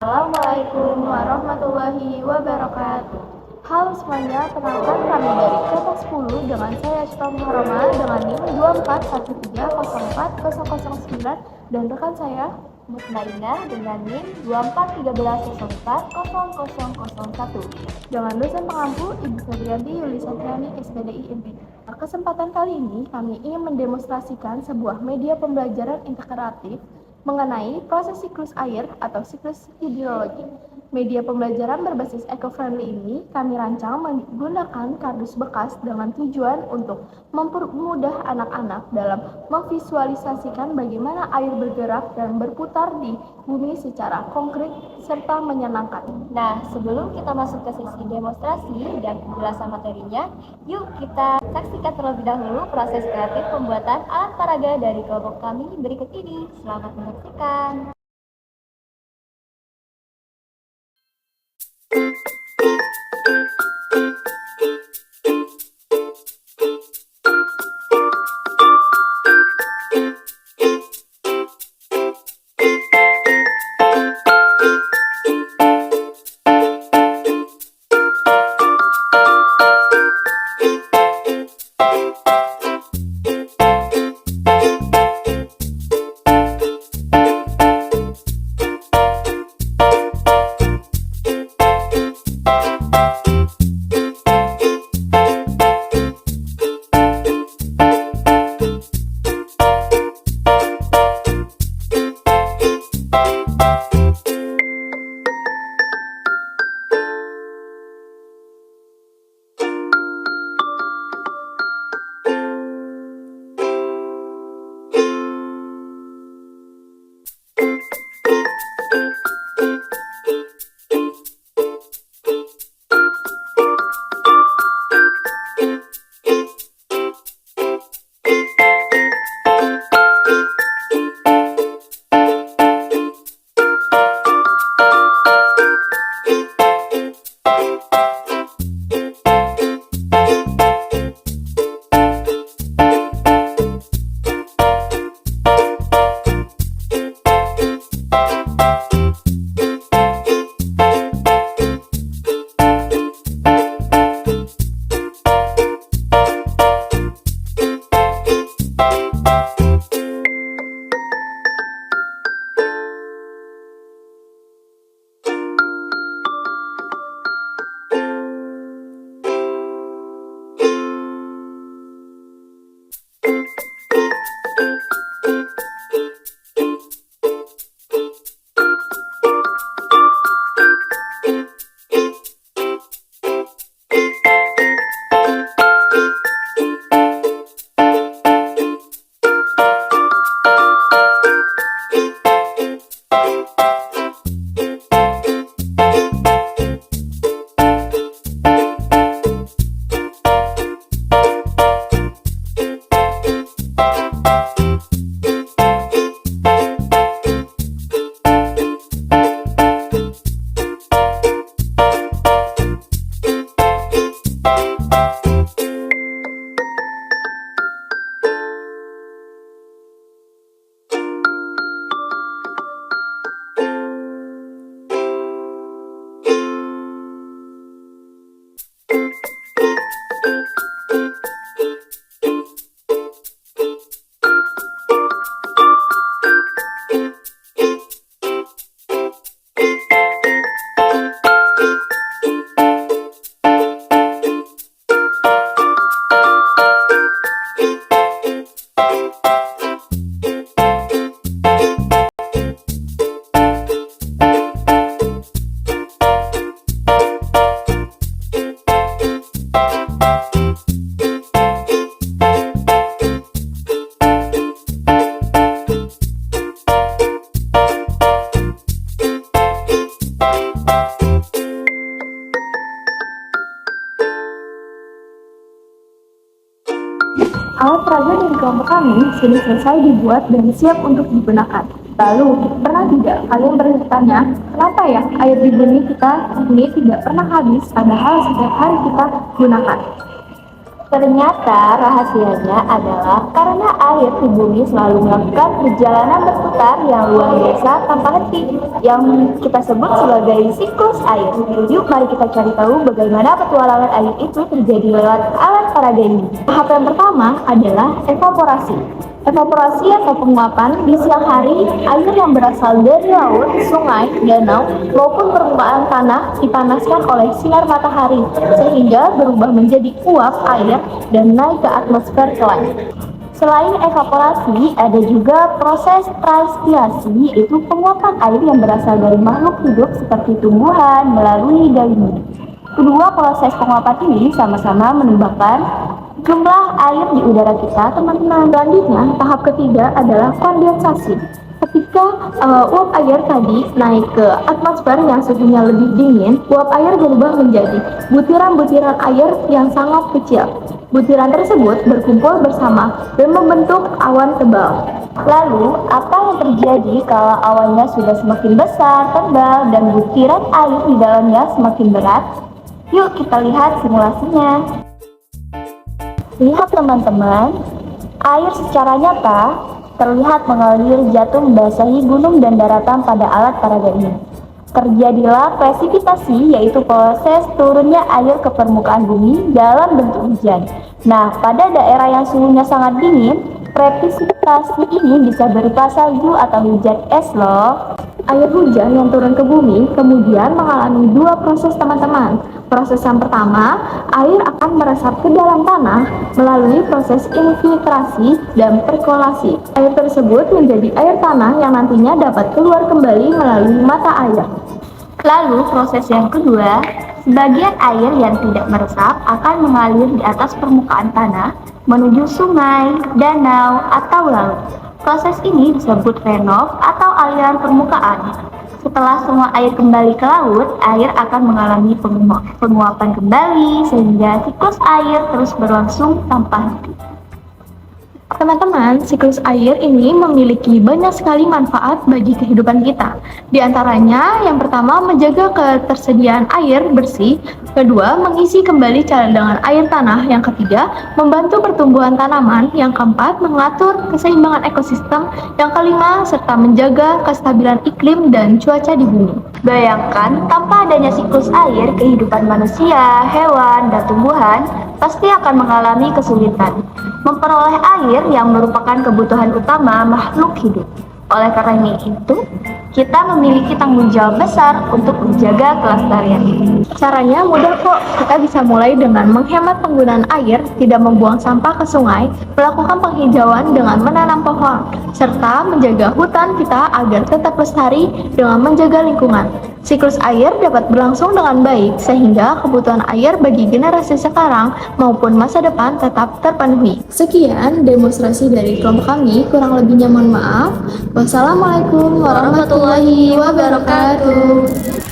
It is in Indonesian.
Assalamualaikum warahmatullahi wabarakatuh. Halo semuanya, kenalkan kami dari Cetak 10 dengan saya Ashfa Muharrama dengan NIM 2413040009 dan rekan saya Mutmainah dengan NIM 2413040001 dengan dosen pengampu Ibu Febrianti Yuli Satriani SPDI MP. Kesempatan kali ini kami ingin mendemonstrasikan sebuah media pembelajaran interaktif mengenai proses siklus air atau siklus hidrologi. Media pembelajaran berbasis eco-friendly ini kami rancang menggunakan kardus bekas dengan tujuan untuk mempermudah anak-anak dalam memvisualisasikan bagaimana air bergerak dan berputar di bumi secara konkret serta menyenangkan. Nah, sebelum kita masuk ke sesi demonstrasi dan penjelasan materinya, yuk kita saksikan terlebih dahulu proses kreatif pembuatan alat peraga dari kelompok kami berikut ini. Selamat menyaksikan. Alat peraga dari kelompok kami sudah selesai dibuat dan siap untuk digunakan. Lalu, pernah tidak kalian bertanya, kenapa ya air di bumi kita ini tidak pernah habis padahal setiap hari kita gunakan? Ternyata rahasianya adalah karena air di bumi selalu melakukan perjalanan berputar yang luar biasa tanpa henti, yang kita sebut sebagai siklus air. Yuk mari kita cari tahu bagaimana petualangan air itu terjadi lewat alat peraga ini. Tahap yang pertama adalah evaporasi. Evaporasi atau penguapan di siang hari, air yang berasal dari laut, sungai, danau, maupun permukaan tanah dipanaskan oleh sinar matahari sehingga berubah menjadi uap air dan naik ke atmosfer kelak. Selain evaporasi, ada juga proses transpirasi, yaitu penguapan air yang berasal dari makhluk hidup seperti tumbuhan melalui daunnya. Kedua proses penguapan ini sama-sama menyumbangkan jumlah air di udara kita, teman-teman. Selanjutnya, tahap ketiga adalah kondensasi. Ketika uap air tadi naik ke atmosfer yang suhunya lebih dingin, uap air berubah menjadi butiran-butiran air yang sangat kecil. Butiran tersebut berkumpul bersama dan membentuk awan tebal. Lalu, apa yang terjadi kalau awannya sudah semakin besar, tebal, dan butiran air di dalamnya semakin berat? Yuk kita lihat simulasinya. Lihat teman-teman, air secara nyata terlihat mengalir jatuh membasahi gunung dan daratan pada alat peraga ini. Terjadilah presipitasi, yaitu proses turunnya air ke permukaan bumi dalam bentuk hujan. Nah, pada daerah yang suhunya sangat dingin, presipitasi ini bisa berupa salju atau hujan es loh. Air hujan yang turun ke bumi kemudian mengalami dua proses teman-teman. Proses yang pertama, air akan meresap ke dalam tanah melalui proses infiltrasi dan perkolasi. Air tersebut menjadi air tanah yang nantinya dapat keluar kembali melalui mata air. Lalu proses yang kedua, sebagian air yang tidak meresap akan mengalir di atas permukaan tanah menuju sungai, danau, atau laut. Proses ini disebut runoff atau aliran permukaan. Setelah semua air kembali ke laut, air akan mengalami penguapan kembali sehingga siklus air terus berlangsung tanpa henti. Teman-teman, siklus air ini memiliki banyak sekali manfaat bagi kehidupan kita. Di antaranya, yang pertama menjaga ketersediaan air bersih, kedua mengisi kembali cadangan air tanah, yang ketiga membantu pertumbuhan tanaman, yang keempat mengatur keseimbangan ekosistem, yang kelima serta menjaga kestabilan iklim dan cuaca di bumi. Bayangkan, tanpa adanya siklus air, kehidupan manusia, hewan, dan tumbuhan pasti akan mengalami kesulitan memperoleh air yang merupakan kebutuhan utama makhluk hidup. Oleh karena itu, kita memiliki tanggung jawab besar untuk menjaga kelestarian ini. Caranya mudah kok, kita bisa mulai dengan menghemat penggunaan air, tidak membuang sampah ke sungai, melakukan penghijauan dengan menanam pohon, serta menjaga hutan kita agar tetap lestari dengan menjaga lingkungan. Siklus air dapat berlangsung dengan baik, sehingga kebutuhan air bagi generasi sekarang maupun masa depan tetap terpenuhi. Sekian demonstrasi dari kelompok kami, kurang lebihnya mohon maaf. Wassalamualaikum warahmatullahi wabarakatuh.